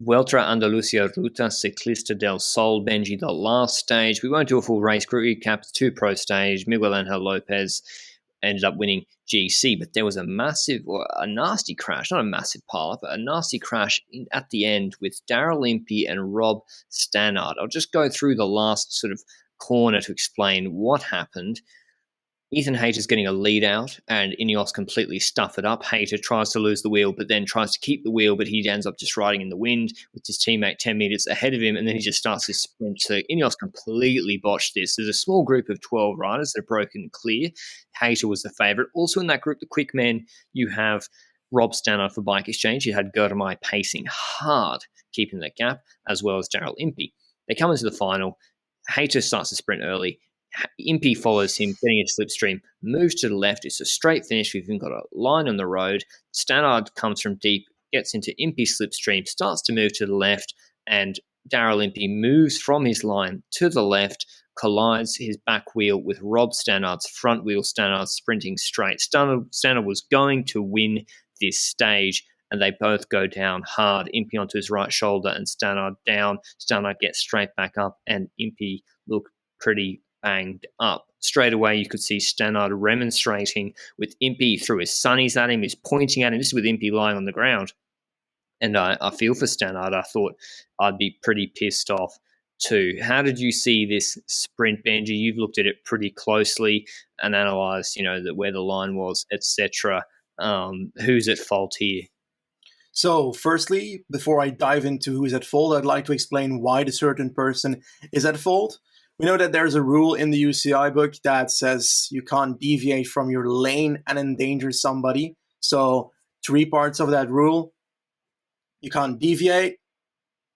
Vuelta Andalucia Ruta Ciclista del Sol, Benji, the last stage. We won't do a full race recap. It's two pro stage. Miguel Angel Lopez ended up winning GC, but there was a nasty crash, not a massive pile, but a nasty crash at the end with Daryl Impey and Rob Stannard. I'll just go through the last sort of corner to explain what happened. Ethan Hayter's getting a lead out, and Ineos completely stuff it up. Hayter tries to lose the wheel, but then tries to keep the wheel, but he ends up just riding in the wind with his teammate 10 metres ahead of him, and then he just starts his sprint. So Ineos completely botched this. There's a small group of 12 riders that are broken clear. Hayter was the favourite. Also in that group, the quick men, you have Rob Stannard for Bike Exchange. You had Gertemay pacing hard, keeping that gap, as well as Daryl Impey. They come into the final. Hayter starts to sprint early. Impey follows him, getting a slipstream, moves to the left. It's a straight finish. We've even got a line on the road. Stannard comes from deep, gets into Impey's slipstream, starts to move to the left, and Daryl Impey moves from his line to the left, collides his back wheel with Rob Stannard's front wheel. Stannard sprinting straight. Stannard was going to win this stage, and they both go down hard. Impey onto his right shoulder and Stannard down. Stannard gets straight back up, and Impey looked pretty banged up. Straight away, you could see Stannard remonstrating with Impey, threw his sunnies at him, he's pointing at him. This is with Impey lying on the ground. And I feel for Stannard. I thought I'd be pretty pissed off too. How did you see this sprint, Benji? You've looked at it pretty closely and analysed, where the line was, etc. Who's at fault here? So, firstly, before I dive into who's at fault, I'd like to explain why the certain person is at fault. We know that there's a rule in the UCI book that says you can't deviate from your lane and endanger somebody. So 3 parts of that rule: you can't deviate.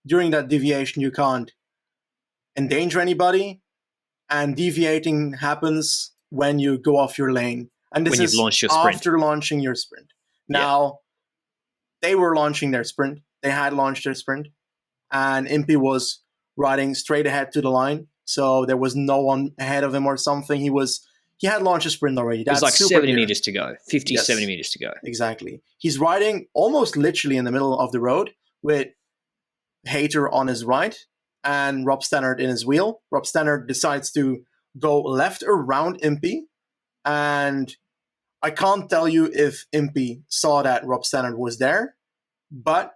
During that deviation, you can't endanger anybody. And deviating happens when you go off your lane. And this is after launching your sprint. Now, they were launching their sprint. They had launched their sprint. And Impey was riding straight ahead to the line. So there was no one ahead of him or something. He had launched a sprint already. That's like 70 meters to go, 50, yes. 70 meters to go. Exactly. He's riding almost literally in the middle of the road with Hayter on his right and Rob Stannard in his wheel. Rob Stannard decides to go left around Impey. And I can't tell you if Impey saw that Rob Stannard was there, but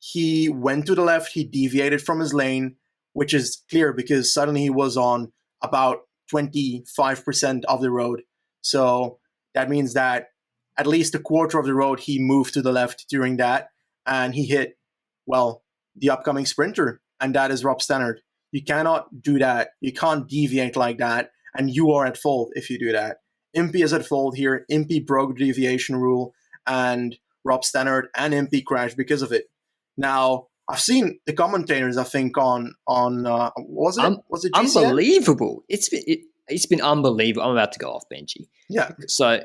he went to the left. He deviated from his lane, which is clear because suddenly he was on about 25% of the road. So that means that at least a quarter of the road he moved to the left during that, and he hit, the upcoming sprinter, and that is Rob Stannard. You cannot do that. You can't deviate like that, and you are at fault if you do that. Impey is at fault here. Impey broke the deviation rule, and Rob Stannard and Impey crashed because of it. Now, I've seen the commentators, I think, on was it GCN? Unbelievable. It's been unbelievable. I'm about to go off, Benji. Yeah. So,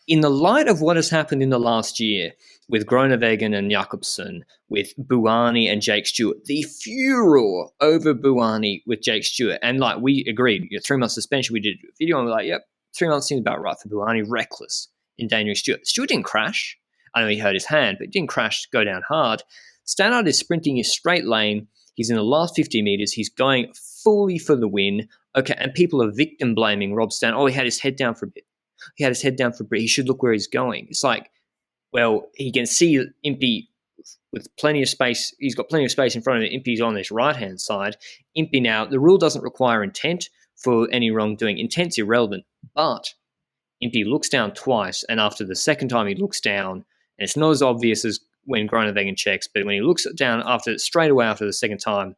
in the light of what has happened in the last year with Groenewegen and Jakobsen, with Buani and Jake Stewart, the furor over Buani with Jake Stewart, and we agreed, 3 months suspension. We did a video and we're like, yep, 3 months seems about right for Buani. Reckless, endangering Stewart. Stewart didn't crash. I know he hurt his hand, but didn't crash, go down hard. Stannard is sprinting his straight lane. He's in the last 50 meters. He's going fully for the win. Okay, and people are victim blaming Rob Stannard. Oh, he had his head down for a bit. He should look where he's going. It's like, he can see Impey with plenty of space. He's got plenty of space in front of him. Impey's on his right-hand side. Impey now, the rule doesn't require intent for any wrongdoing. Intent's irrelevant, but Impey looks down twice, and after the second time he looks down, and it's not as obvious as when Groenewegen checks, but when he looks down straight away after the second time,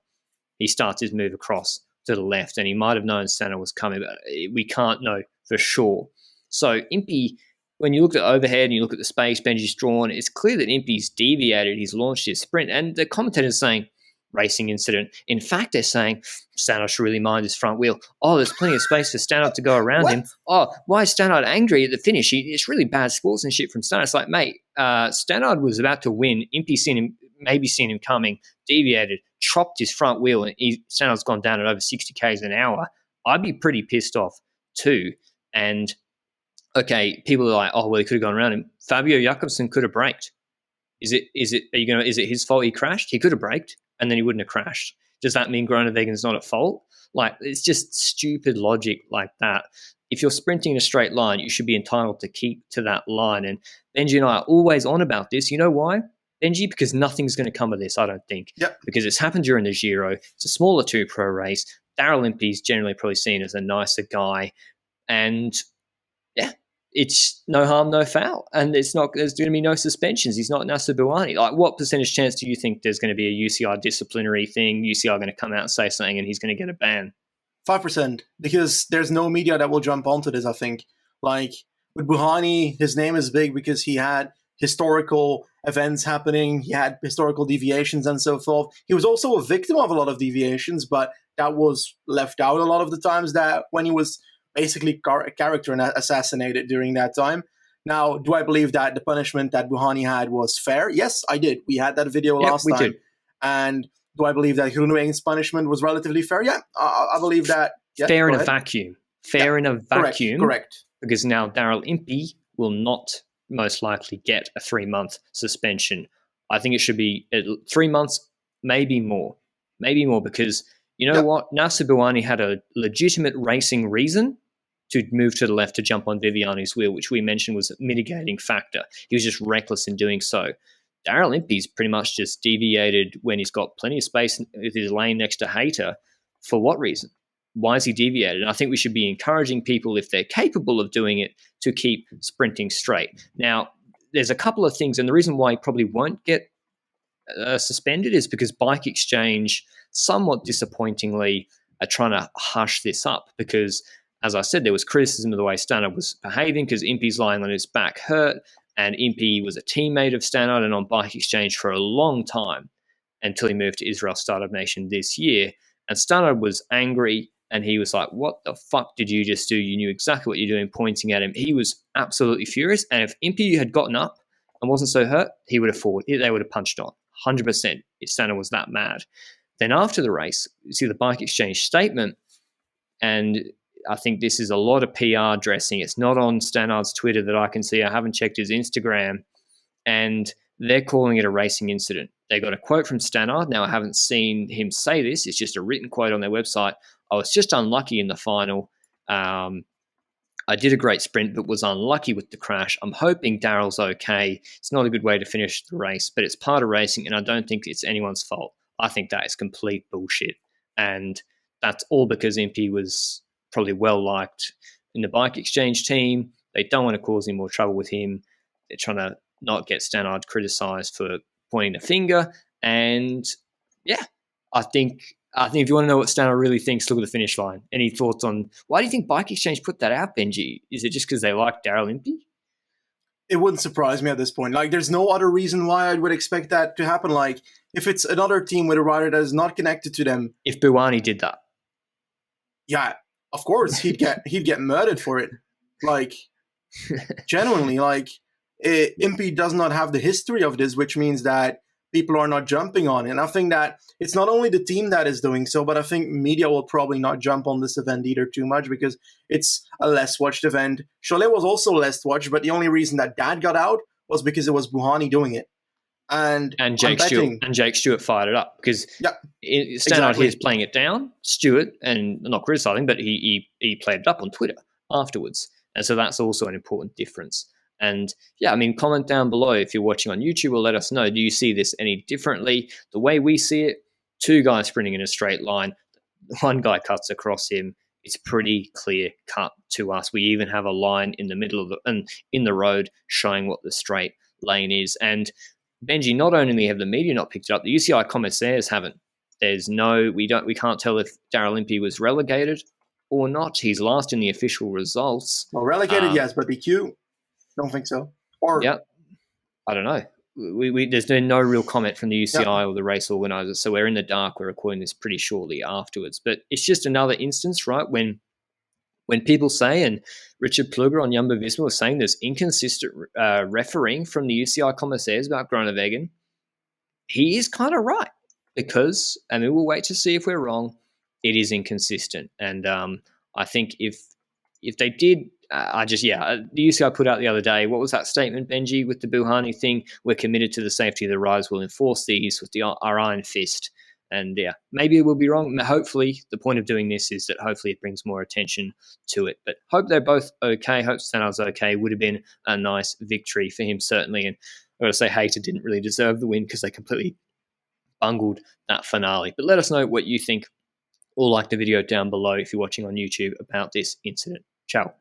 he starts his move across to the left, and he might have known Stannard was coming, but we can't know for sure. So Impey, when you look at overhead and you look at the space Benji's drawn, it's clear that Impey's deviated. He's launched his sprint, and the commentators saying racing incident. In fact, they're saying Stannard should really mind his front wheel. Oh, there's plenty of space for Stannard to go around him. Oh, why is Stannard angry at the finish? It's really bad sportsmanship from Stannard. It's like, mate, Stannard was about to win. Impey seen him coming, deviated, chopped his front wheel, and Stannard's gone down at over 60 k's an hour. I'd be pretty pissed off too. And okay, people are like, oh, well, he could have gone around him. Fabio Jakobsen could have braked. Is it his fault he crashed? He could have braked and then he wouldn't have crashed. Does that mean Groeneweggen's not at fault? Like, it's just stupid logic like that. If you're sprinting in a straight line, you should be entitled to keep to that line. And Benji and I are always on about this. You know why, Benji? Because nothing's going to come of this, I don't think. Yep. Because it's happened during the Giro. It's a smaller 2-pro race. Daryl Impey is generally probably seen as a nicer guy. And, yeah, it's no harm, no foul. And there's going to be no suspensions. He's not Nasser Bouhanni. Like, what percentage chance do you think there's going to be a UCI disciplinary thing? UCI going to come out and say something and he's going to get a ban? 5%, because there's no media that will jump onto this, I think. Like, with Bouhanni, his name is big because he had historical events happening. He had historical deviations and so forth. He was also a victim of a lot of deviations, but that was left out a lot of the times that when he was basically character assassinated during that time. Now, do I believe that the punishment that Bouhanni had was fair? Yes, I did. We had that video last time. Did. And do I believe that Groeneweggen's punishment was relatively fair? Yeah, I believe that. Yeah, fair in a vacuum. Fair in a vacuum. Correct. Because now Daryl Impey will not most likely get a 3-month suspension. I think it should be 3 months, maybe more. Maybe more, because you know what? Nasser Bouhanni had a legitimate racing reason to move to the left to jump on Viviani's wheel, which we mentioned was a mitigating factor. He was just reckless in doing so. Daryl Impey's pretty much just deviated when he's got plenty of space with his lane next to Hayter. For what reason? Why is he deviated? And I think we should be encouraging people, if they're capable of doing it, to keep sprinting straight. Now, there's a couple of things, and the reason why he probably won't get suspended is because Bike Exchange, somewhat disappointingly, are trying to hush this up because, as I said, there was criticism of the way Stannard was behaving because Impey's lying on his back hurt, and Impey was a teammate of Stannard and on Bike Exchange for a long time until he moved to Israel Startup Nation this year. And Stannard was angry, and he was like, what the fuck did you just do? You knew exactly what you're doing, pointing at him. He was absolutely furious, and if Impey had gotten up and wasn't so hurt, they would have punched on, 100%, if Stannard was that mad. Then after the race, you see the Bike Exchange statement, and I think this is a lot of PR dressing. It's not on Stannard's Twitter that I can see. I haven't checked his Instagram. And they're calling it a racing incident. They got a quote from Stannard. Now, I haven't seen him say this. It's just a written quote on their website. I was just unlucky in the final. I did a great sprint, but was unlucky with the crash. I'm hoping Daryl's okay. It's not a good way to finish the race, but it's part of racing, and I don't think it's anyone's fault. I think that is complete bullshit. And that's all because Impey was probably well-liked in the Bike Exchange team. They don't want to cause any more trouble with him. They're trying to not get Stannard criticised for pointing the finger. And, yeah, I think if you want to know what Stannard really thinks, look at the finish line. Any thoughts on why do you think Bike Exchange put that out, Benji? Is it just because they like Daryl Impey? It wouldn't surprise me at this point. Like, there's no other reason why I would expect that to happen. Like, if it's another team with a rider that is not connected to them. If Bouhanni did that. Yeah, of course, he'd get murdered for it. Like, genuinely, like, Impey does not have the history of this, which means that people are not jumping on it. And I think that it's not only the team that is doing so, but I think media will probably not jump on this event either too much because it's a less watched event. Cholet was also less watched, but the only reason that got out was because it was Bouhanni doing it. And Jake Stewart fired it up because Stannard here is playing it down. Stewart, and I'm not criticising, but he played it up on Twitter afterwards. And so that's also an important difference. And yeah, I mean, comment down below if you're watching on YouTube or let us know. Do you see this any differently? The way we see it, 2 guys sprinting in a straight line, 1 guy cuts across him. It's pretty clear cut to us. We even have a line in the middle of in the road showing what the straight lane is. And Benji, not only have the media not picked it up, the UCI commissaires haven't. We can't tell if Daryl Impey was relegated or not. He's last in the official results. Well, relegated, yes, but DQ, don't think so. Or yeah, I don't know. There's been no real comment from the UCI or the race organisers, so we're in the dark. We're recording this pretty shortly afterwards. But it's just another instance, right, when people say, and Richard Pluger on Jumbo Visma was saying there's inconsistent refereeing from the UCI commissaires about Groenewegen, he is kind of right because, and we'll wait to see if we're wrong, it is inconsistent. And I think if they did The UCI put out the other day, what was that statement, Benji, with the Buhani thing? We're committed to the safety of the riders. We'll enforce these with our iron fist. And yeah, maybe we'll be wrong. Hopefully, the point of doing this is that hopefully it brings more attention to it. But hope they're both okay. Hope Stannard's okay. Would have been a nice victory for him, certainly. And I've got to say, Hayter didn't really deserve the win because they completely bungled that finale. But let us know what you think, or like the video down below if you're watching on YouTube about this incident. Ciao.